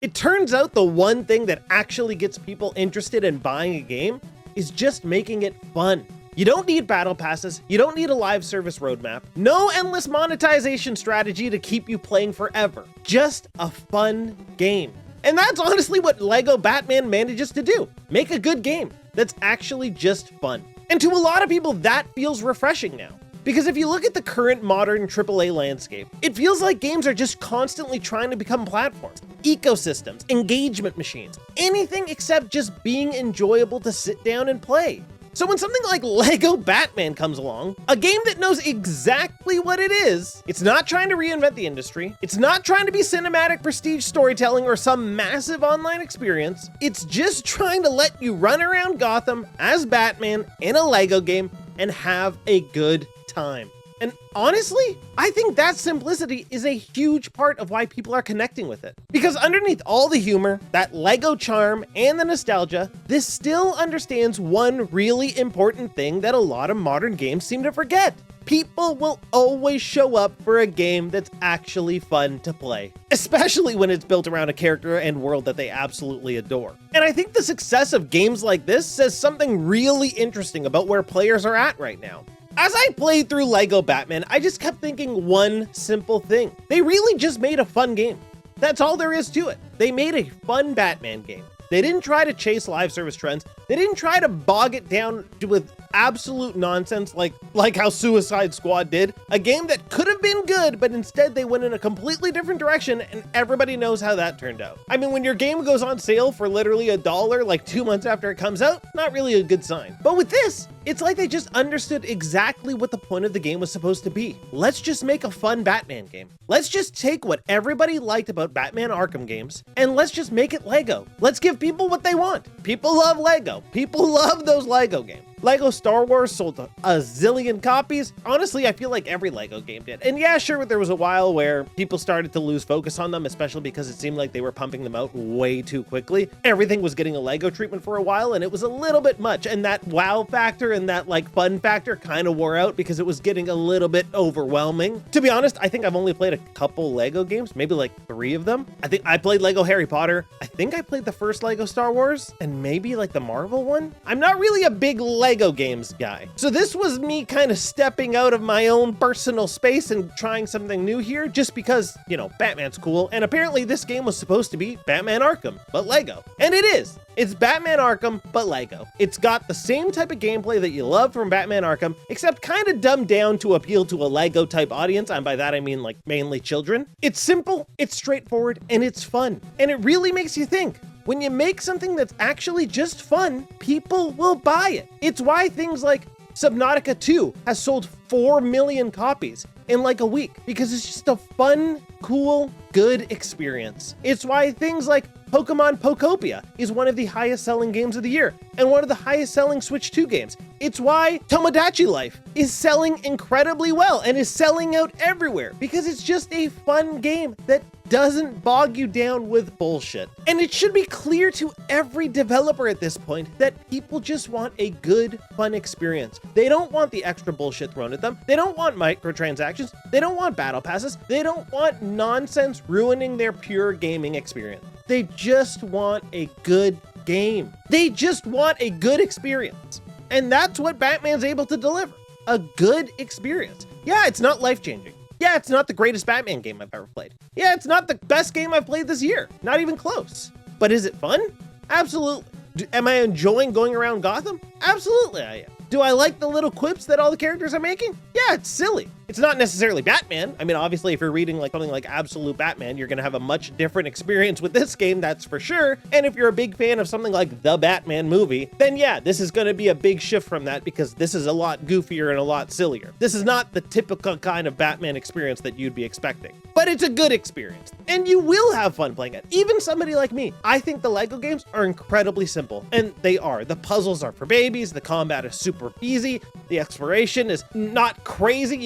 It turns out the one thing that actually gets people interested in buying a game is just making it fun. You don't need battle passes, you don't need a live service roadmap, no endless monetization strategy to keep you playing forever. Just a fun game. And that's honestly what LEGO Batman manages to do. Make a good game that's actually just fun. And to a lot of people, that feels refreshing now. Because if you look at the current modern AAA landscape, it feels like games are just constantly trying to become platforms, ecosystems, engagement machines, anything except just being enjoyable to sit down and play. So when something like LEGO Batman comes along, a game that knows exactly what it is, it's not trying to reinvent the industry, it's not trying to be cinematic prestige storytelling or some massive online experience, it's just trying to let you run around Gotham as Batman in a LEGO game and have a good time. And honestly, I think that simplicity is a huge part of why people are connecting with it. Because underneath all the humor, that LEGO charm, and the nostalgia, this still understands one really important thing that a lot of modern games seem to forget. People will always show up for a game that's actually fun to play, especially when it's built around a character and world that they absolutely adore. And I think the success of games like this says something really interesting about where players are at right now. As I played through LEGO Batman, I just kept thinking one simple thing. They really just made a fun game. That's all there is to it. They made a fun Batman game. They didn't try to chase live service trends. They didn't try to bog it down with absolute nonsense like how Suicide Squad did. A game that could have been good, but instead they went in a completely different direction, and everybody knows how that turned out. I mean, when your game goes on sale for literally $1 like 2 months after it comes out, not really a good sign. But with this, it's like they just understood exactly what the point of the game was supposed to be. Let's just make a fun Batman game. Let's just take what everybody liked about Batman Arkham games, and let's just make it LEGO. Let's give people what they want. People love LEGO. People love those LEGO games. LEGO Star Wars sold a zillion copies. Honestly, I feel like every LEGO game did. And yeah, sure, there was a while where people started to lose focus on them, especially because it seemed like they were pumping them out way too quickly. Everything was getting a LEGO treatment for a while, and it was a little bit much. And that wow factor and that fun factor kind of wore out because it was getting a little bit overwhelming. To be honest, I think I've only played a couple LEGO games, maybe 3 of them. I think I played LEGO Harry Potter. I think I played the first LEGO Star Wars and maybe the Marvel one. I'm not really a big LEGO games guy. So this was me kind of stepping out of my own personal space and trying something new here just because, Batman's cool. And apparently this game was supposed to be Batman Arkham, but LEGO. And it is. It's Batman Arkham, but LEGO. It's got the same type of gameplay that you love from Batman Arkham, except kind of dumbed down to appeal to a LEGO type audience. And by that, I mean mainly children. It's simple, it's straightforward, and it's fun. And it really makes you think. When you make something that's actually just fun, people will buy it. It's why things like Subnautica 2 has sold 4 million copies in a week, because it's just a fun, cool, good experience. It's why things like Pokémon Pokopia is one of the highest selling games of the year and one of the highest selling Switch 2 games. It's why Tomodachi Life is selling incredibly well and is selling out everywhere, because it's just a fun game that doesn't bog you down with bullshit. And it should be clear to every developer at this point that people just want a good, fun experience. They don't want the extra bullshit thrown at them. They don't want microtransactions. They don't want battle passes. They don't want nonsense ruining their pure gaming experience. They just want a good game. They just want a good experience. And that's what Batman's able to deliver. A good experience. Yeah, it's not life-changing. Yeah, it's not the greatest Batman game I've ever played. Yeah, it's not the best game I've played this year. Not even close. But is it fun? Absolutely. Am I enjoying going around Gotham? Absolutely I am. Do I like the little quips that all the characters are making? Yeah, it's silly. It's not necessarily Batman. I mean, obviously, if you're reading something like Absolute Batman, you're going to have a much different experience with this game, that's for sure. And if you're a big fan of something like the Batman movie, then yeah, this is going to be a big shift from that, because this is a lot goofier and a lot sillier. This is not the typical kind of Batman experience that you'd be expecting. But it's a good experience, and you will have fun playing it. Even somebody like me, I think the LEGO games are incredibly simple, and they are. The puzzles are for babies, the combat is super easy, the exploration is not crazy,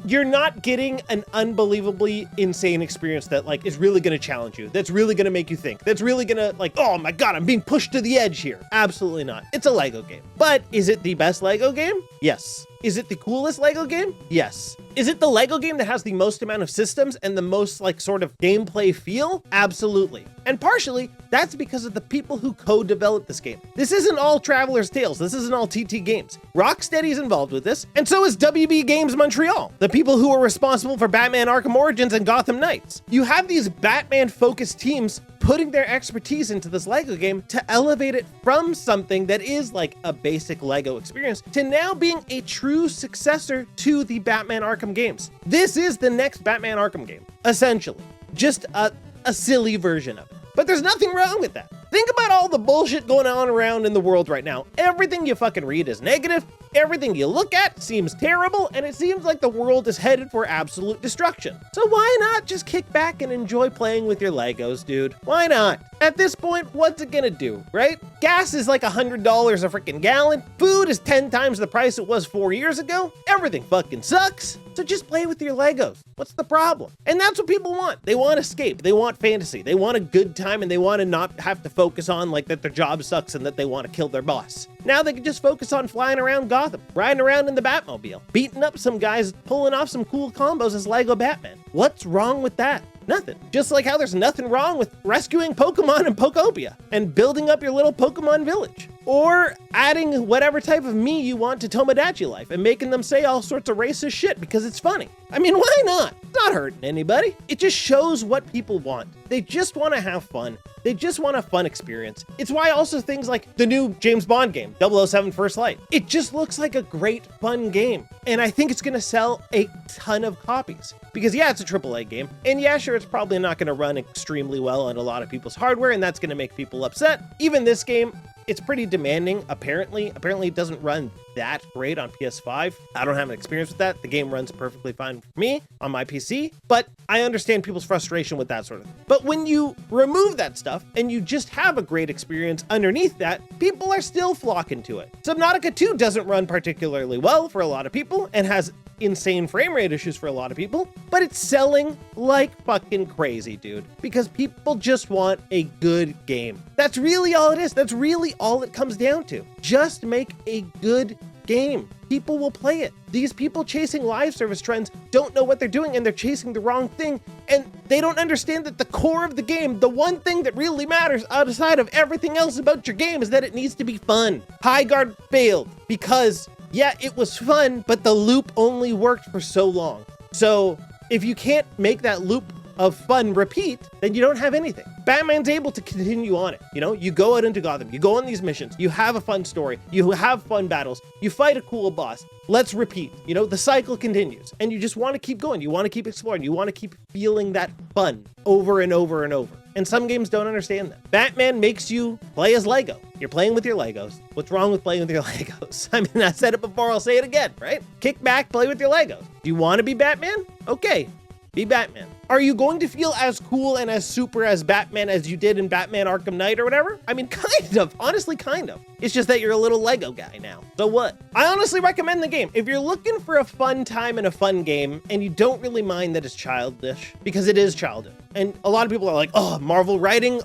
you're not getting an unbelievably insane experience that is really going to challenge you, that's really going to make you think, that's really going to oh my god, I'm being pushed to the edge here. Absolutely not. It's a LEGO game. But is it the best LEGO game? Yes. Is it the coolest Lego game? Yes. Is it the Lego game that has the most amount of systems and the most like sort of gameplay feel? Absolutely. And partially, that's because of the people who co-developed this game. This isn't all Traveler's Tales. This isn't all TT Games. Rocksteady's involved with this, and so is WB Games Montreal, the people who are responsible for Batman Arkham Origins and Gotham Knights. You have these Batman-focused teams putting their expertise into this Lego game to elevate it from something that is like a basic Lego experience to now being a true successor to the Batman Arkham games. This is the next Batman Arkham game, essentially. Just a silly version of it. But there's nothing wrong with that. Think about all the bullshit going on around in the world right now. Everything you fucking read is negative. Everything you look at seems terrible, and it seems like the world is headed for absolute destruction. So why not just kick back and enjoy playing with your Legos, dude? Why not? At this point, what's it gonna do, right? Gas is like $100 a freaking gallon. Food is 10 times the price it was 4 years ago. Everything fucking sucks. So just play with your Legos. What's the problem? And that's what people want. They want escape. They want fantasy. They want a good time, and they want to not have to focus on like that their job sucks and that they want to kill their boss. Now they can just focus on flying around Gotham, riding around in the Batmobile, beating up some guys, pulling off some cool combos as Lego Batman. What's wrong with that? Nothing. Just like how there's nothing wrong with rescuing Pokemon in Pokopia and building up your little Pokemon village. Or adding whatever type of me you want to Tomodachi Life and making them say all sorts of racist shit because it's funny. I mean, why not? It's not hurting anybody. It just shows what people want. They just want to have fun. They just want a fun experience. It's why also things like the new James Bond game, 007 First Light. It just looks like a great, fun game. And I think it's gonna sell a ton of copies. Because yeah, it's a AAA game. And yeah, sure, it's probably not gonna run extremely well on a lot of people's hardware, and that's gonna make people upset. Even this game, it's pretty demanding, apparently. Apparently it doesn't run that great on PS5. I don't have an experience with that. The game runs perfectly fine for me on my PC, but I understand people's frustration with that sort of thing. But when you remove that stuff and you just have a great experience underneath that, people are still flocking to it. Subnautica 2 doesn't run particularly well for a lot of people and has insane frame rate issues for a lot of people, but it's selling like fucking crazy, dude, because people just want a good game. That's really all it is. That's really all it comes down to. Just make a good game. People will play it. These people chasing live service trends don't know what they're doing, and they're chasing the wrong thing, and they don't understand that the core of the game, the one thing that really matters outside of everything else about your game, is that it needs to be fun. Highguard failed because yeah, it was fun, but the loop only worked for so long. So if you can't make that loop of fun repeat, then you don't have anything. Batman's able to continue on it. You know, you go out into Gotham, you go on these missions, you have a fun story, you have fun battles, you fight a cool boss. Let's repeat. You know, the cycle continues, and you just want to keep going. You want to keep exploring. You want to keep feeling that fun over and over and over. And some games don't understand that. Batman makes you play as Lego. You're playing with your Legos. What's wrong with playing with your Legos? I mean, I said it before, I'll say it again, right? Kick back, play with your Legos. Do you want to be Batman? Okay, be Batman. Are you going to feel as cool and as super as Batman as you did in Batman Arkham Knight or whatever? I mean, kind of. Honestly, kind of. It's just that you're a little Lego guy now. So what? I honestly recommend the game. If you're looking for a fun time and a fun game, and you don't really mind that it's childish, because it is childish. And a lot of people are like, oh, Marvel writing,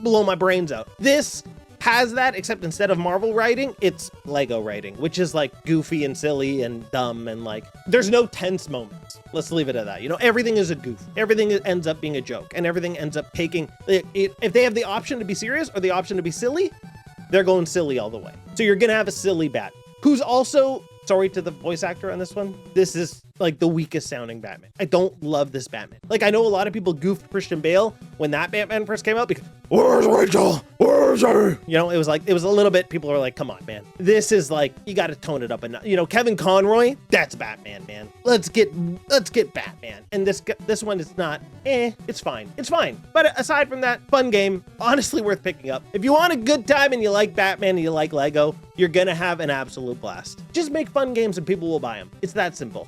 blow my brains out. This has that, except instead of Marvel writing, it's Lego writing, which is like goofy and silly and dumb, and like there's no tense moments. Let's leave it at that. You know, everything is a goof. Everything ends up being a joke, and everything ends up taking it. If they have the option to be serious or the option to be silly, they're going silly all the way. So you're gonna have a silly Bat, who's also, sorry to the voice actor on this one, this is like the weakest sounding Batman. I don't love this Batman. Like, I know a lot of people goofed Christian Bale when that Batman first came out because, where's Rachel? Where's her? You know, it was a little bit, people were like, come on, man. This is like, you got to tone it up. And you know, Kevin Conroy, that's Batman, man. Let's get Batman. And this one is not, it's fine. It's fine. But aside from that, fun game, honestly worth picking up. If you want a good time and you like Batman and you like Lego, you're gonna have an absolute blast. Just make fun games and people will buy them. It's that simple.